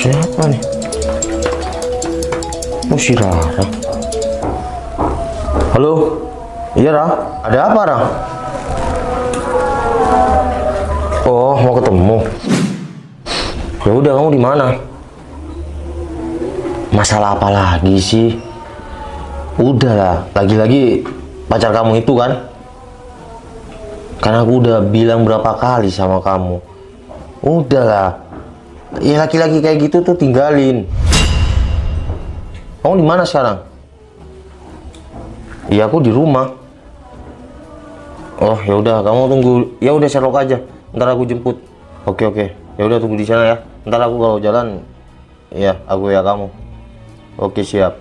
Siapa nih? Oh, si Rara. Halo? Iya, Ra. Ada apa, Ra? Oh, mau ketemu. Ya udah, kamu di mana? Masalah apa lagi sih? Udahlah, lagi-lagi pacar kamu itu kan? Karena aku udah bilang berapa kali sama kamu. Udahlah. Ya laki-laki kayak gitu tuh tinggalin. Kamu di mana sekarang? Iya, aku di rumah. Oh, ya udah, kamu tunggu. Ya udah, Sherlock aja. Ntar aku jemput. Oke. Ya udah, tunggu di sana ya. Ntar aku kalau jalan, ya aku ya kamu. Oke, siap.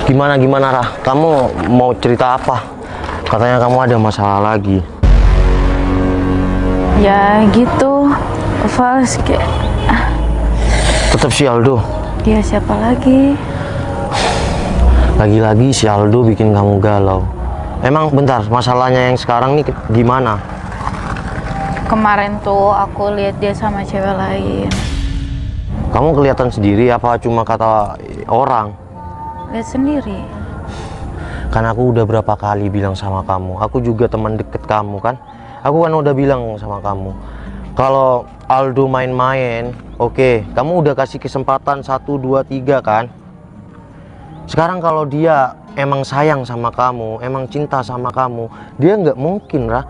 Gimana Rah? Kamu mau cerita apa? Katanya kamu ada masalah lagi. Ya gitu, Fals kayak Tetap si Aldo. dia siapa lagi? Lagi-lagi si Aldo bikin kamu galau. Emang bentar, masalahnya yang sekarang nih gimana? Kemarin tuh aku lihat dia sama cewek lain. Kamu kelihatan sendiri apa cuma kata orang? Lihat sendiri. Karena aku udah berapa kali bilang sama kamu, aku juga teman deket kamu kan. Aku kan udah bilang sama kamu, kalau Aldo main-main, oke, kamu udah kasih kesempatan 1, 2, 3 kan. Sekarang kalau dia emang sayang sama kamu, emang cinta sama kamu, dia nggak mungkin Rah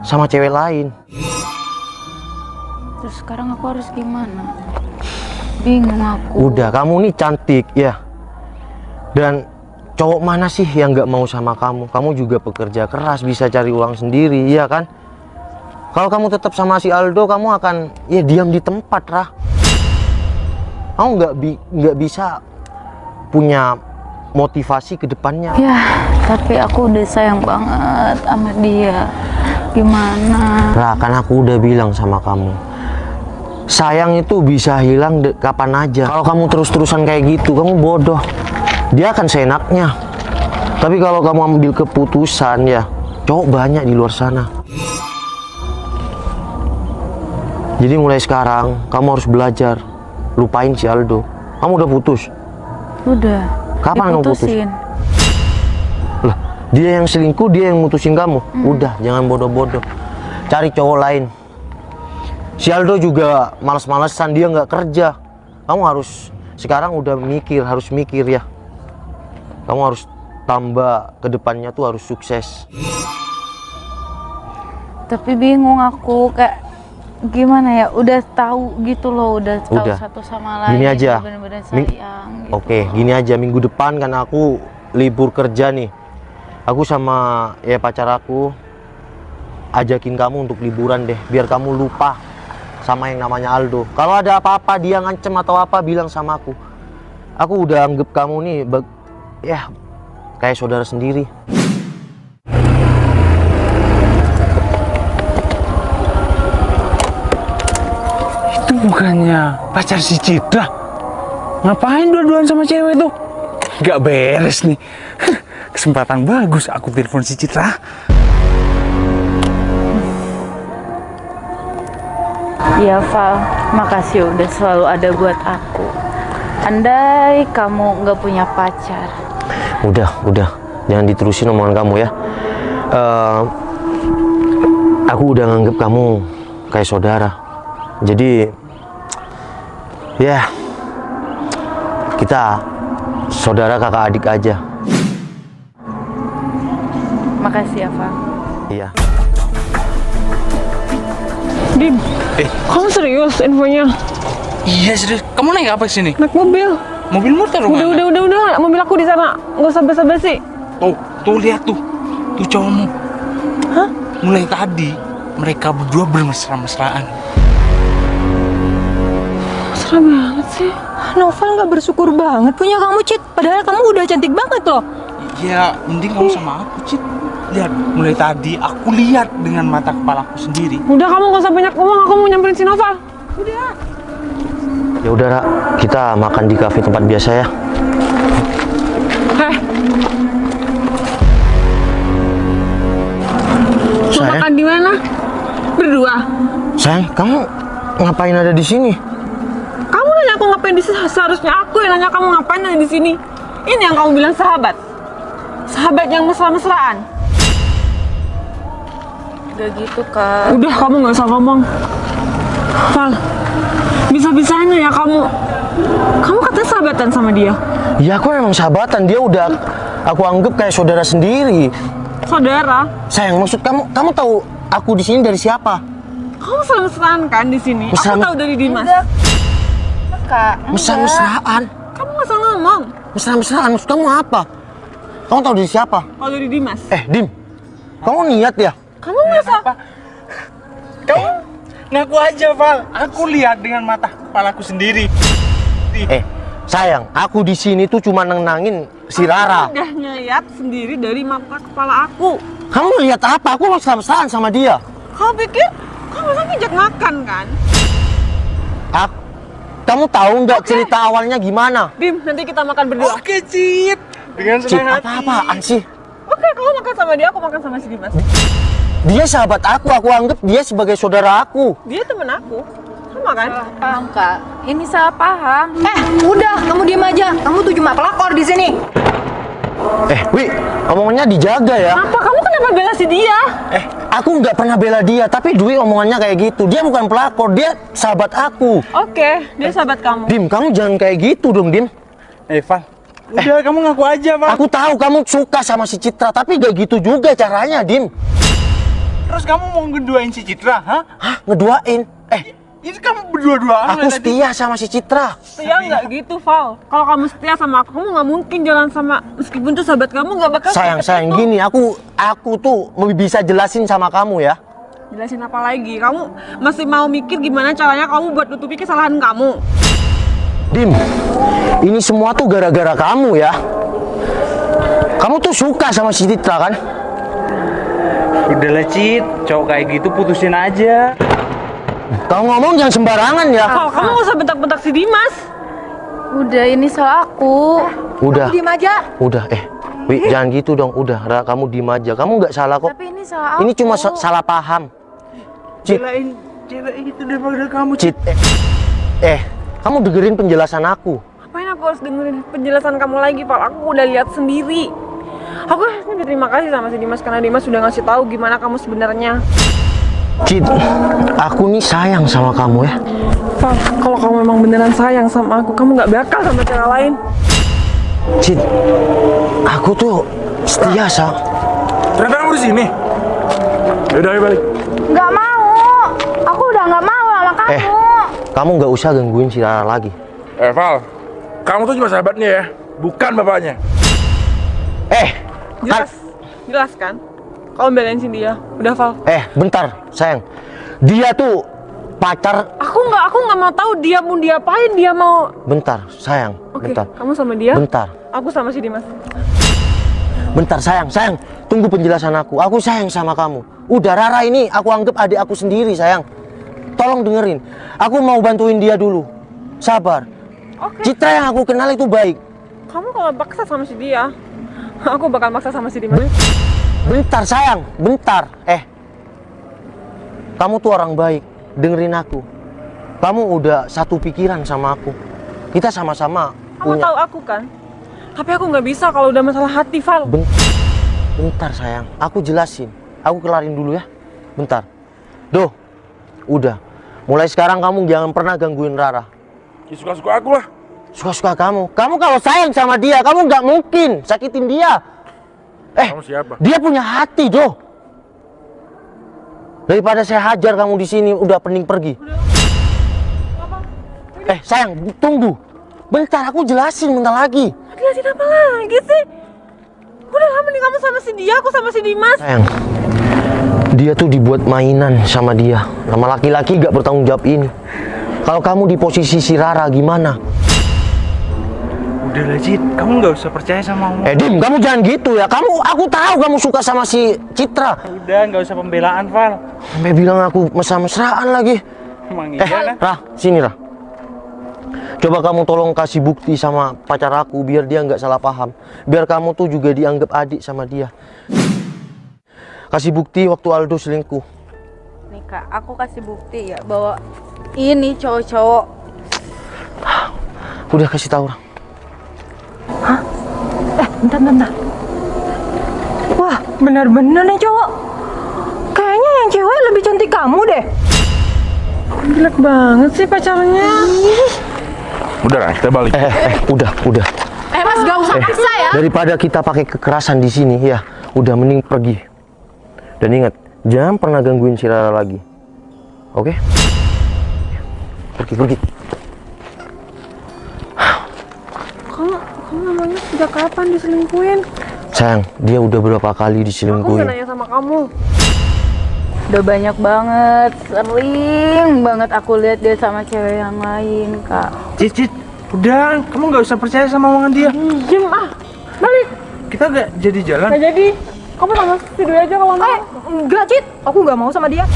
sama cewek lain. Terus sekarang aku harus gimana? Bingung aku. Udah, kamu nih cantik ya. Dan cowok mana sih yang nggak mau sama kamu? Kamu juga pekerja keras, bisa cari uang sendiri, iya kan? Kalau kamu tetap sama si Aldo, kamu akan ya diam di tempat, Rah. Kamu nggak bisa punya motivasi ke depannya. Ya, tapi aku udah sayang banget sama dia. Gimana? Rah, kan aku udah bilang sama kamu, sayang itu bisa hilang kapan aja. Kalau kamu terus-terusan kayak gitu, kamu bodoh. Dia akan seenaknya. Tapi kalau kamu ambil keputusan, ya cowok banyak di luar sana. Jadi mulai sekarang kamu harus belajar lupain si Aldo. Kamu udah putus? Udah. Kapan kamu putus? Diputusin. Lah, dia yang selingkuh, dia yang mutusin kamu. Udah, jangan bodoh-bodoh. Cari cowok lain. Si Aldo juga malas-malesan, dia nggak kerja. Kamu harus sekarang udah harus mikir ya. Kamu harus tambah ke depannya tuh harus sukses. Tapi bingung aku kayak gimana ya? Udah tahu gitu loh, udah tahu Udah. satu sama lain. Gini aja. Bener-bener sayang. Gitu. Oke, gini aja, minggu depan kan aku libur kerja nih. Aku sama ya pacar aku ajakin kamu untuk liburan deh, biar kamu lupa sama yang namanya Aldo. Kalau ada apa-apa dia ngancem atau apa, bilang sama aku. Aku udah anggap kamu nih ya kayak saudara sendiri. Itu bukannya pacar si Citra? Ngapain dua-duaan sama cewek tuh? Gak beres nih. Kesempatan bagus aku telepon si Citra. Ya Val, makasih udah selalu ada buat aku. Andai kamu nggak punya pacar. Udah, jangan diterusin omongan kamu ya. Aku udah nganggep kamu kayak saudara. Jadi ya kita saudara kakak adik aja. Makasih ya Val. Iya. Din, kamu serius infonya? Iya serius. Kamu naik apa sini? Naik mobil. Mobil motor mana? Udah, mobil aku di sana. Nggak usah basa-basi. Tuh lihat tuh cowokmu. Hah? Mulai tadi mereka berdua bermesra-mesraan. Mesra banget sih. Novel nggak bersyukur banget punya kamu, Cit. Padahal kamu udah cantik banget loh. Ya mending kamu sama aku, Cit. Lihat, mulai tadi aku lihat dengan mata kepalaku sendiri. Udah, kamu nggak usah banyak ngomong. Aku mau nyamperin si Novel. Udah. Ya udah, Ra, kita makan di kafe tempat biasa ya. Heh, Sayang, kamu ngapain ada di sini? Kamu nanya aku ngapain di sini, seharusnya aku yang nanya kamu ngapain ada di sini. Ini yang kamu bilang sahabat. Sahabat yang mesra-mesraan. Gak gitu, Kak. Udah, kamu nggak usah ngomong. Val, bisa-bisanya ya kamu katanya sahabatan sama dia. Ya aku emang sahabatan, dia udah aku anggap kayak saudara sendiri. Saudara, Sayang, maksud kamu tahu aku di sini dari siapa? kamu mesra-mesraan kan di sini? Aku Mesra- tahu dari Dimas. Enggak, Kak. Mesra-mesraan. Kamu nggak usah ngomong. Mesra-mesraan, maksud kamu apa? Kamu tahu dari siapa? Kalau dari Dimas. Dim, kamu niat ya? Kamu masa? Kamu ngaku aja, Val. Aku lihat dengan mata kepalaku sendiri. Sayang, aku di sini tuh cuma nenangin si Rara. Udah ngeliat sendiri dari mata kepala aku. Kamu lihat apa? Aku mesra-mesraan sama dia. Kamu pikir kamu masa ngajak makan kan? Kamu tahu nggak cerita awalnya gimana? Dim, nanti kita makan berdua. Oke, Cit. Dengan Cip, senang hati. apa-apaan sih? Oke, kamu makan sama dia, aku makan sama si Dimas. Dia sahabat aku anggap dia sebagai saudara aku. Dia temen aku. Sama kan? Salah paham, Kak. Ini salah paham. Udah, kamu diem aja. Kamu tuh cuma pelakor di sini. Wi, omongannya dijaga ya. Apa kamu kenapa bela si dia? Aku nggak pernah bela dia, tapi Dwi omongannya kayak gitu. Dia bukan pelakor, dia sahabat aku. Oke, dia sahabat kamu. Dim, kamu jangan kayak gitu dong, Dim. Val. Udah, kamu ngaku aja, Val. Aku tahu kamu suka sama si Citra, tapi gak gitu juga caranya, Dim. Terus kamu mau ngeduain si Citra, hah? Hah, ngeduain? Ini kamu berdua-duaan Aku setia sama si Citra. Setia nggak gitu, Val. Kalau kamu setia sama aku, kamu nggak mungkin jalan sama, meskipun tuh sahabat kamu nggak bakal. Sayang, itu. gini, aku tuh bisa jelasin sama kamu ya. Jelasin apa lagi? Kamu masih mau mikir gimana caranya kamu buat nutupi kesalahan kamu? Dim, ini semua tuh gara-gara kamu ya. Kamu tuh suka sama si Citra kan? Udahlah, Cit. Cowok kayak gitu putusin aja. Kamu ngomong jangan sembarangan ya. Val, kamu nggak usah bentak-bentak si Dimas. Udah, ini salah aku. Udah, Diem aja. udah. Wi, jangan gitu dong. Udah, Ra, kamu diem aja. Kamu nggak salah kok. Tapi ini salah aku. Ini cuma salah paham. Cit, Belain cewek itu daripada kamu, Cit. Cit. Kamu dengerin penjelasan aku. Ngapain aku harus dengerin penjelasan kamu lagi, Val? Aku udah lihat sendiri. Aku harusnya berterima kasih sama si Dimas karena Dimas sudah ngasih tahu gimana kamu sebenarnya. Cit, aku nih sayang sama kamu ya. Val, kalau kamu memang beneran sayang sama aku, kamu nggak bakal sama cewek lain. Cit, aku tuh setia sama. Ternyata kamu di sini. Yaudah, ayo balik. Nggak mau. Aku udah nggak mau sama kamu. Kamu nggak usah gangguin si Rara lagi. Val, kamu tuh cuma sahabatnya ya, bukan bapaknya. Jelas kan? Kamu belain si dia. Udah, Val. Bentar, sayang. Dia tuh pacar. Aku nggak mau tahu dia mau diapain, dia mau. Bentar, sayang. Oke, Bentar. kamu sama dia. Bentar. Aku sama si Dimas. Bentar, sayang. Tunggu penjelasan aku. Aku sayang sama kamu. Udah, Rara ini aku anggap adik aku sendiri, sayang. Tolong dengerin. Aku mau bantuin dia dulu. Sabar. Oke. Citra yang aku kenal itu baik. Kamu kalau paksa sama si dia, aku bakal maksa sama si Dimas. Bentar, sayang. Bentar. Kamu tuh orang baik. Dengerin aku. Kamu udah satu pikiran sama aku. Kita sama-sama Kamu tahu aku kan? Tapi aku nggak bisa kalau udah masalah hati, Val. Bentar, sayang. Aku jelasin. Aku kelarin dulu ya. Bentar. Udah. Mulai sekarang kamu jangan pernah gangguin Rara. Ya, suka-suka aku lah. Suka-suka kamu. Kamu kalau sayang sama dia, kamu nggak mungkin sakitin dia. Kamu siapa? Dia punya hati, Daripada saya hajar kamu di sini, udah pening pergi. Sayang, tunggu. Bentar, aku jelasin bentar lagi. Jelasin apa lagi sih? Udah lama nih kamu sama si dia, aku sama si Dimas. Sayang, dia tuh dibuat mainan sama dia. Nama laki-laki gak bertanggung jawab ini. Kalau kamu di posisi si Rara gimana? Udahlah, Cit. Kamu nggak usah percaya sama omongan. Dim, kamu jangan gitu ya. Aku tahu kamu suka sama si Citra. Udah, nggak usah pembelaan, Val. Sampai bilang aku mesra-mesraan lagi. Emang iya kan? Rah, sini Rah. Coba kamu tolong kasih bukti sama pacar aku biar dia nggak salah paham. Biar kamu tuh juga dianggap adik sama dia. Kasih bukti waktu Aldo selingkuh. Nih, Kak, aku kasih bukti ya bahwa ini cowok-cowok. Udah kasih tahu orang. Bentar. Wah, benar-benar nih cowok. Kayaknya yang cewek lebih cantik kamu deh. Jelek banget sih pacarnya. Udah Ran, kita balik. Udah. Mas, gak usah paksa ya. Daripada kita pakai kekerasan di sini ya, udah mending pergi. Dan ingat, jangan pernah gangguin si Rara lagi. Oke? Pergi. Kamu namanya sejak kapan diselingkuhin? Sayang, dia udah berapa kali Aku diselingkuhin. udah nanya sama kamu. Udah banyak banget, sering banget aku lihat dia sama cewek yang lain, Kak. Cicit, udah, kamu nggak usah percaya sama omongan dia. Diem balik. Kita nggak jadi jalan. Nggak jadi. Kamu sama video aja kalau mau. Enggak, Cit. Aku nggak mau sama dia.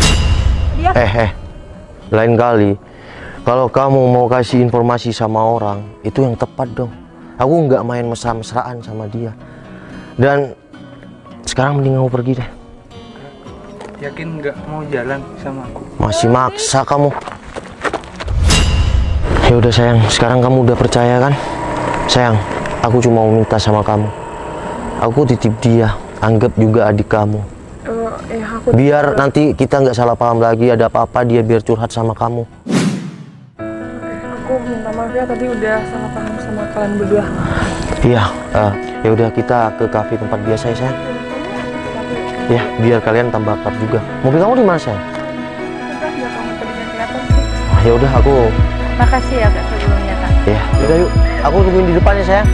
Lain kali, kalau kamu mau kasih informasi sama orang, itu yang tepat dong. Aku nggak main mesra-mesraan sama dia. Dan sekarang mending kamu pergi deh. Yakin nggak mau jalan sama aku? Masih maksa kamu. Ya udah sayang, sekarang kamu udah percaya kan? Sayang, aku cuma mau minta sama kamu. Aku titip dia, anggap juga adik kamu. Biar nanti kita nggak salah paham lagi, ada apa-apa dia biar curhat sama kamu. Aku minta maaf ya tadi udah salah paham sama kalian berdua. Iya, ya udah kita ke kafe tempat biasa ya sayang. Ya, biar kalian tambah akrab juga. Mobil kamu di mana sayang? Biar kamu tadinya kelihatan sih. Ya udah aku. Makasih ya Kak sebelumnya, Kak. Ya, udah yuk. Aku tungguin di depan ya sayang.